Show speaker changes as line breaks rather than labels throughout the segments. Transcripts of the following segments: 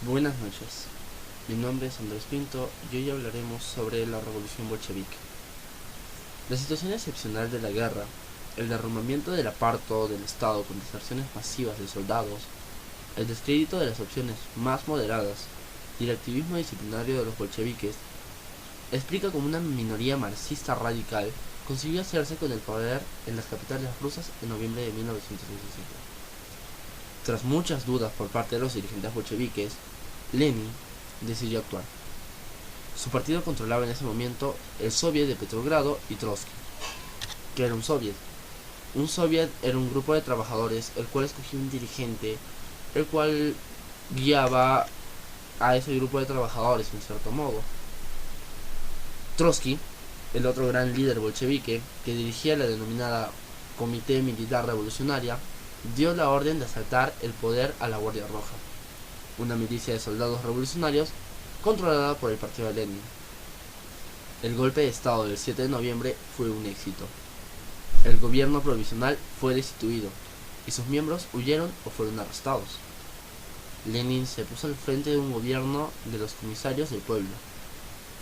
Buenas noches, mi nombre es Andrés Pinto y hoy hablaremos sobre la revolución bolchevique. La situación excepcional de la guerra, el derrumbamiento del aparato del Estado con deserciones masivas de soldados, el descrédito de las opciones más moderadas y el activismo disciplinario de los bolcheviques explica cómo una minoría marxista radical consiguió hacerse con el poder en las capitales rusas en noviembre de 1917. Tras muchas dudas por parte de los dirigentes bolcheviques, Lenin decidió actuar. Su partido controlaba en ese momento el Soviet de Petrogrado y Trotsky. ¿Qué era un Soviet? Un Soviet era un grupo de trabajadores el cual escogía un dirigente, el cual guiaba a ese grupo de trabajadores en cierto modo. Trotsky, el otro gran líder bolchevique que dirigía la denominada Comité Militar Revolucionaria, dio la orden de asaltar el poder a la Guardia Roja, una milicia de soldados revolucionarios controlada por el partido de Lenin. El golpe de estado del 7 de noviembre fue un éxito. El gobierno provisional fue destituido y sus miembros huyeron o fueron arrestados. Lenin se puso al frente de un gobierno de los comisarios del pueblo,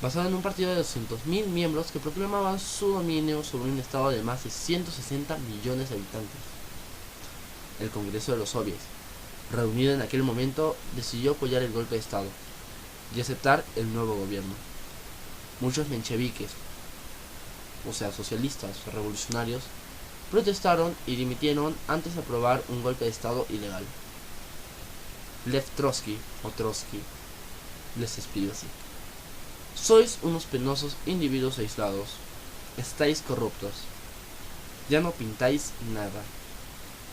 basado en un partido de 200.000 miembros que proclamaban su dominio sobre un estado de más de 160 millones de habitantes. El Congreso de los Soviets, reunido en aquel momento, decidió apoyar el golpe de estado y aceptar el nuevo gobierno. Muchos mencheviques, o sea socialistas revolucionarios, protestaron y dimitieron antes de aprobar un golpe de estado ilegal. Lev Trotsky, o Trotsky, les despidió así: sois unos penosos individuos aislados, estáis corruptos, ya no pintáis nada.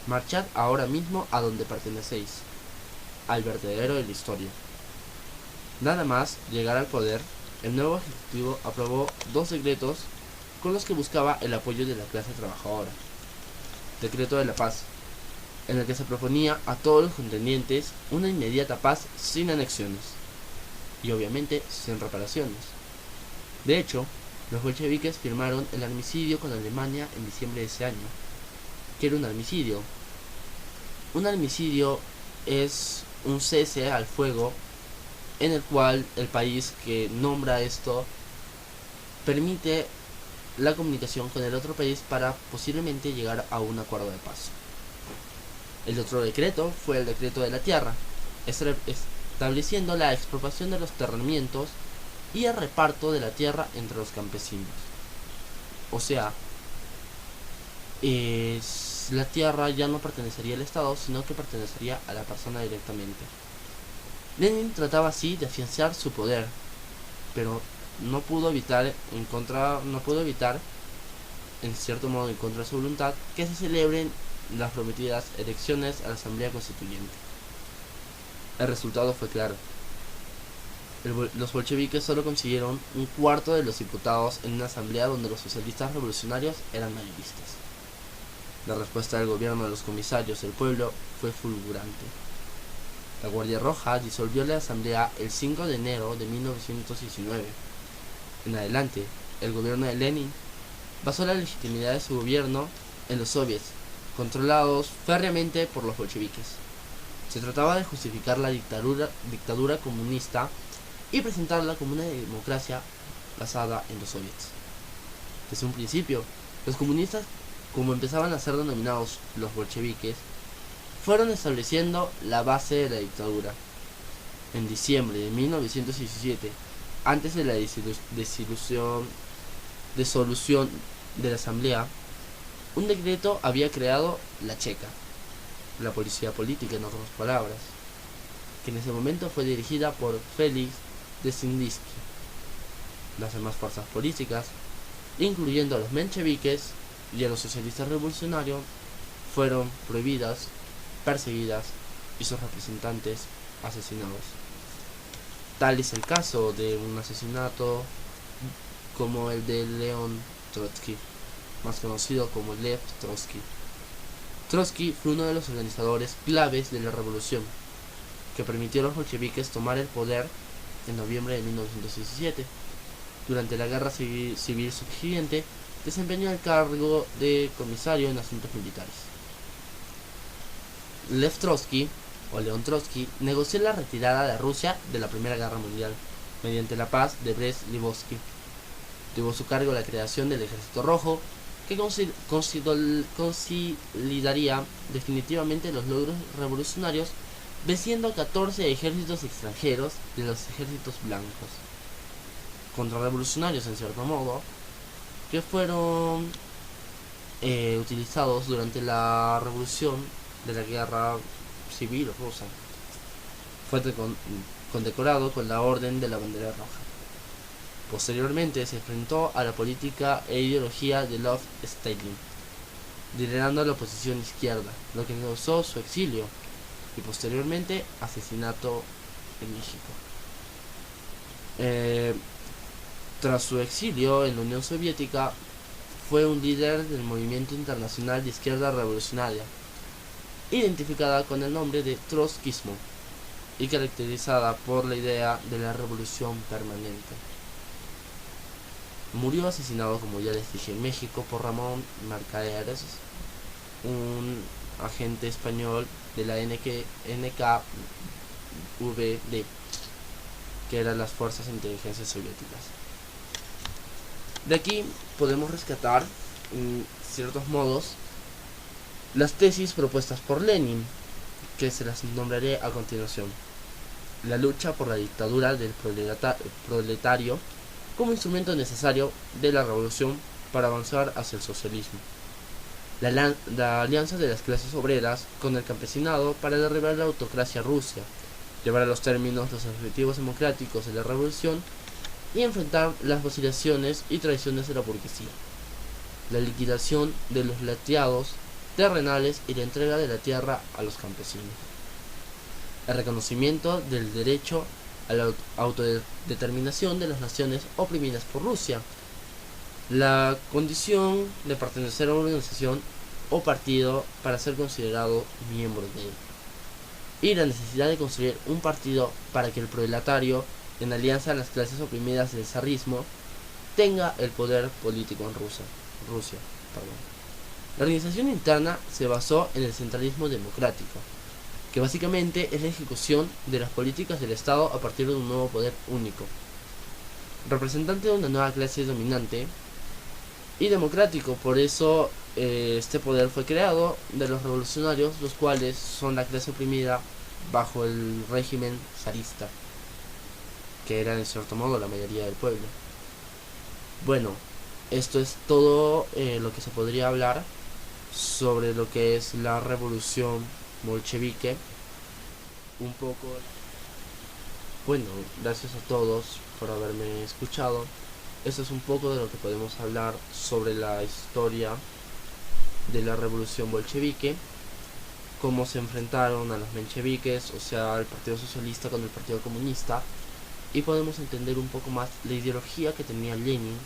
Marchad ahora mismo a donde pertenecéis, al vertedero de la historia. Nada más llegar al poder, el nuevo ejecutivo aprobó 2 decretos con los que buscaba el apoyo de la clase trabajadora. Decreto de la paz, en el que se proponía a todos los contendientes una inmediata paz sin anexiones y obviamente sin reparaciones. De hecho, los bolcheviques firmaron el armisticio con Alemania en diciembre de ese año. ¿Qué era un armisticio? Un armisticio es un cese al fuego en el cual el país que nombra esto permite la comunicación con el otro país para posiblemente llegar a un acuerdo de paz. El otro decreto fue el decreto de la tierra, estableciendo la expropiación de los terratenientes y el reparto de la tierra entre los campesinos. O sea, la tierra ya no pertenecería al Estado, sino que pertenecería a la persona directamente. Lenin trataba así de afianzar su poder, pero no pudo evitar, en cierto modo en contra de su voluntad, que se celebren las prometidas elecciones a la Asamblea Constituyente. El resultado fue claro. Los bolcheviques solo consiguieron un cuarto de los diputados en una asamblea donde los socialistas revolucionarios eran mayoristas. La respuesta del gobierno de los comisarios del pueblo fue fulgurante. La Guardia Roja disolvió la asamblea el 5 de enero de 1919. En adelante, el gobierno de Lenin basó la legitimidad de su gobierno en los soviets, controlados férreamente por los bolcheviques. Se trataba de justificar la dictadura comunista y presentarla como una democracia basada en los soviets. Desde un principio, los comunistas, como empezaban a ser denominados los bolcheviques, fueron estableciendo la base de la dictadura. En diciembre de 1917, antes de la disolución de la asamblea, un decreto había creado la Checa, la policía política en otras palabras, que en ese momento fue dirigida por Félix Dzerzhinsky. Las demás fuerzas políticas, incluyendo a los mencheviques y a los socialistas revolucionarios, fueron prohibidas, perseguidas y sus representantes asesinados. Tal es el caso de un asesinato como el de León Trotsky, más conocido como Lev Trotsky. Trotsky fue uno de los organizadores claves de la revolución, que permitió a los bolcheviques tomar el poder en noviembre de 1917. Durante la guerra civil subsiguiente, desempeñó el cargo de comisario en asuntos militares. Lev Trotsky o León Trotsky, negoció la retirada de Rusia de la Primera Guerra Mundial mediante la paz de Brest-Litovsk. Tuvo a su cargo la creación del Ejército Rojo, que consolidaría definitivamente los logros revolucionarios, venciendo 14 ejércitos extranjeros de los ejércitos blancos, contrarrevolucionarios en cierto modo, que fueron utilizados durante la revolución de la guerra civil rusa. Fue condecorado con la Orden de la Bandera Roja. Posteriormente se enfrentó a la política e ideología de Lvov Stalin, liderando la oposición izquierda, lo que causó su exilio y posteriormente asesinato en México. Tras su exilio en la Unión Soviética, fue un líder del movimiento internacional de izquierda revolucionaria, identificada con el nombre de trotskismo y caracterizada por la idea de la revolución permanente. Murió asesinado, como ya les dije, en México por Ramón Mercaderes, un agente español de la NKVD, que eran las fuerzas de inteligencia soviéticas. De aquí podemos rescatar, en ciertos modos, las tesis propuestas por Lenin, que se las nombraré a continuación. La lucha por la dictadura del proletario como instrumento necesario de la revolución para avanzar hacia el socialismo. La alianza de las clases obreras con el campesinado para derribar la autocracia rusa, llevar a los términos los objetivos democráticos de la revolución y enfrentar las vacilaciones y traiciones de la burguesía. La liquidación de los latiados terrenales y la entrega de la tierra a los campesinos. El reconocimiento del derecho a la autodeterminación de las naciones oprimidas por Rusia. La condición de pertenecer a una organización o partido para ser considerado miembro de él. Y la necesidad de construir un partido para que el proletario, en alianza a las clases oprimidas del zarismo, tenga el poder político en Rusia. La organización interna se basó en el centralismo democrático, que básicamente es la ejecución de las políticas del Estado a partir de un nuevo poder único, representante de una nueva clase dominante y democrático. Por eso este poder fue creado de los revolucionarios, los cuales son la clase oprimida bajo el régimen zarista, que era en cierto modo la mayoría del pueblo. Bueno, esto es todo lo que se podría hablar sobre lo que es la revolución bolchevique. Un poco. Bueno, gracias a todos por haberme escuchado. Esto es un poco de lo que podemos hablar sobre la historia de la revolución bolchevique, cómo se enfrentaron a los mencheviques, o sea, el Partido Socialista con el Partido Comunista, y podemos entender un poco más la ideología que tenía Lenin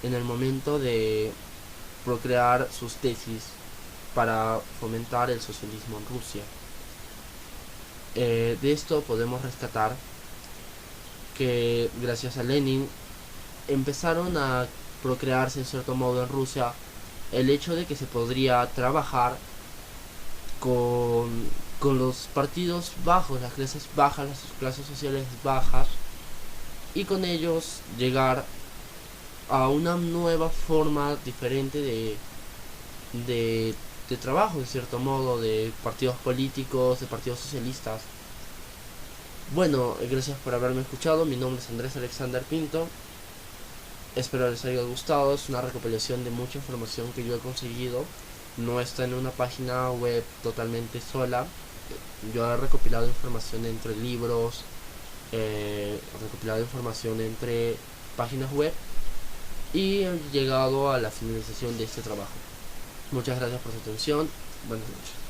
en el momento de procrear sus tesis para fomentar el socialismo en Rusia. De esto podemos rescatar que gracias a Lenin empezaron a procrearse en cierto modo en Rusia el hecho de que se podría trabajar con los partidos bajos, las clases bajas, las clases sociales bajas, y con ellos llegar a una nueva forma diferente de trabajo, en cierto modo, de partidos políticos, de partidos socialistas. Bueno, gracias por haberme escuchado. Mi nombre es Andrés Alexander Pinto. Espero les haya gustado. Es una recopilación de mucha información que yo he conseguido. No está en una página web totalmente sola. Yo he recopilado información entre libros, recopilado información entre páginas web, y he llegado a la finalización de este trabajo. Muchas gracias por su atención. Buenas noches.